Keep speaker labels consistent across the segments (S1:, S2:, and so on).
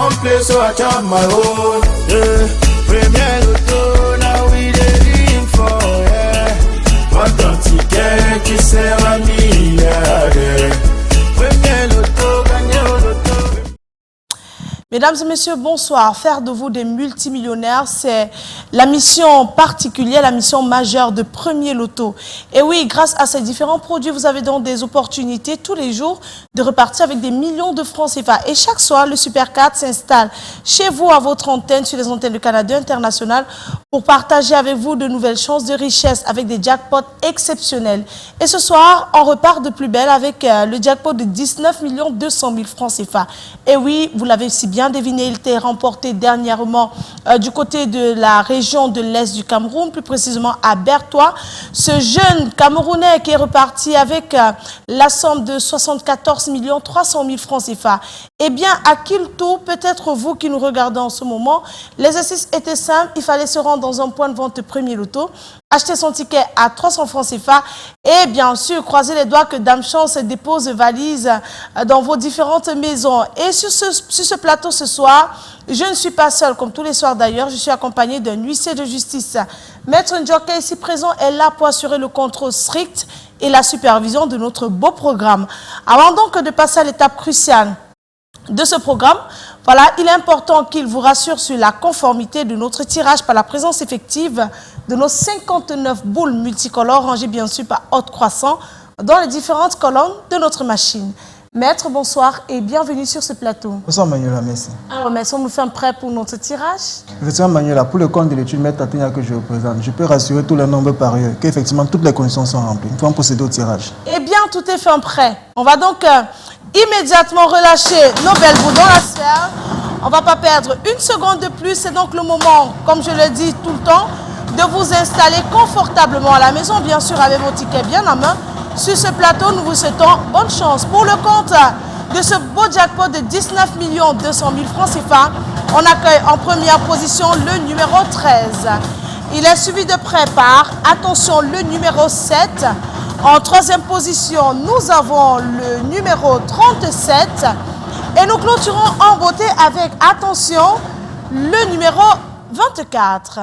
S1: want play, so I chop my own. Yeah. Premier Loto, now we dey in for, yeah. What un ticket qui sert à milliardaire. Premier Loto, gagné au loto.
S2: Mesdames et messieurs, bonsoir. Faire de vous des multimillionnaires, c'est la mission particulière, la mission majeure de Premier Loto. Et oui, grâce à ces différents produits, vous avez donc des opportunités tous les jours de repartir avec des millions de francs CFA. Et chaque soir, le Super 4 s'installe chez vous, à votre antenne, sur les antennes de Canada International, pour partager avec vous de nouvelles chances de richesse avec des jackpots exceptionnels. Et ce soir, on repart de plus belle avec le jackpot de 19 200 000 francs CFA. Et oui, vous l'avez si bien deviné, il était remporté dernièrement du côté de la région de l'Est du Cameroun, plus précisément à Bertois. Ce jeune Camerounais qui est reparti avec la somme de 74 300 000 francs CFA. Eh bien, à qui le tour? Peut-être vous qui nous regardez en ce moment. L'exercice était simple, il fallait se rendre dans un point de vente Premier Loto, acheter son ticket à 300 francs CFA et bien sûr croiser les doigts que Dame Chance dépose valise dans vos différentes maisons. Et sur ce plateau ce soir, je ne suis pas seule comme tous les soirs d'ailleurs, je suis accompagnée d'un huissier de justice. Maître Ndjoké ici présent est là pour assurer le contrôle strict et la supervision de notre beau programme. Avant donc de passer à l'étape cruciale de ce programme, voilà, il est important qu'il vous rassure sur la conformité de notre tirage par la présence effective de nos 59 boules multicolores rangées bien sûr par ordre croissant dans les différentes colonnes de notre machine. Maître, bonsoir et bienvenue sur ce plateau.
S3: Bonsoir Manuela, merci.
S2: Alors, maître, on nous fait un prêt pour notre tirage?
S3: Effectivement Manuela, pour le compte de l'étude Maître Tatiana que je représente, je peux rassurer tous les nombres parieurs qu'effectivement toutes les conditions sont remplies. Nous pouvons procéder au tirage.
S2: Eh bien, tout est fait en prêt. On va donc immédiatement relâcher nos belles boules dans la sphère. On ne va pas perdre une seconde de plus. C'est donc le moment, comme je le dis tout le temps, de vous installer confortablement à la maison, bien sûr avec vos tickets bien en main. Sur ce plateau, nous vous souhaitons bonne chance. Pour le compte de ce beau jackpot de 19 200 000 francs CFA, on accueille en première position le numéro 13. Il est suivi de près par, attention, le numéro 7. En troisième position, nous avons le numéro 37. Et nous clôturons en beauté avec, attention, le numéro 24.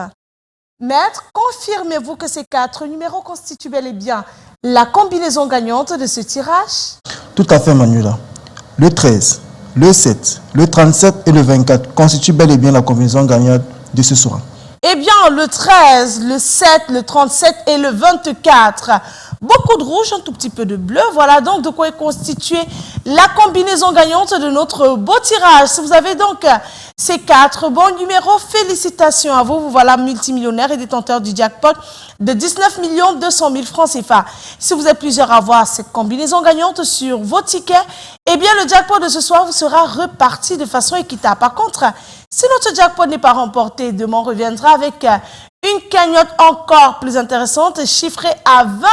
S2: Maître, confirmez-vous que ces 4 numéros constituent bel et bien la combinaison gagnante de ce tirage?
S3: Tout à fait Manuela. Le 13, le 7, le 37 et le 24 constituent bel et bien la combinaison gagnante de ce soir.
S2: Eh bien, le 13, le 7, le 37 et le 24. Beaucoup de rouge, un tout petit peu de bleu. Voilà donc de quoi est constituée la combinaison gagnante de notre beau tirage. Si vous avez donc ces 4 bons numéros, félicitations à vous. Vous voilà multimillionnaire et détenteur du jackpot de 19 200 000 francs CFA. Si vous êtes plusieurs à avoir cette combinaison gagnante sur vos tickets, eh bien le jackpot de ce soir vous sera reparti de façon équitable. Par contre, si notre jackpot n'est pas remporté, demain on reviendra avec une cagnotte encore plus intéressante, chiffrée à 20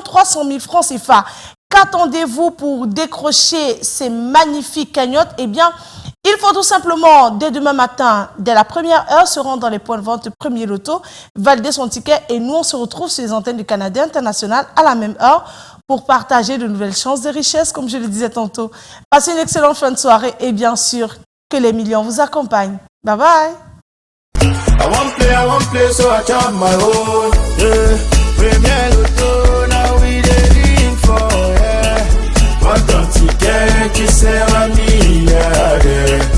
S2: 300 000 francs CFA. Qu'attendez-vous pour décrocher ces magnifiques cagnottes? Eh bien, il faut tout simplement, dès demain matin, dès la première heure, se rendre dans les points de vente Premier Loto, valider son ticket et nous, on se retrouve sur les antennes du Canada International à la même heure pour partager de nouvelles chances de richesse, comme je le disais tantôt. Passez une excellente fin de soirée et bien sûr, que les millions vous accompagnent. Bye bye!
S1: I want play, so I chop my own. Yeah. Premier Loto, now we dey in for, yeah. What un ticket qui sert à milliardaire.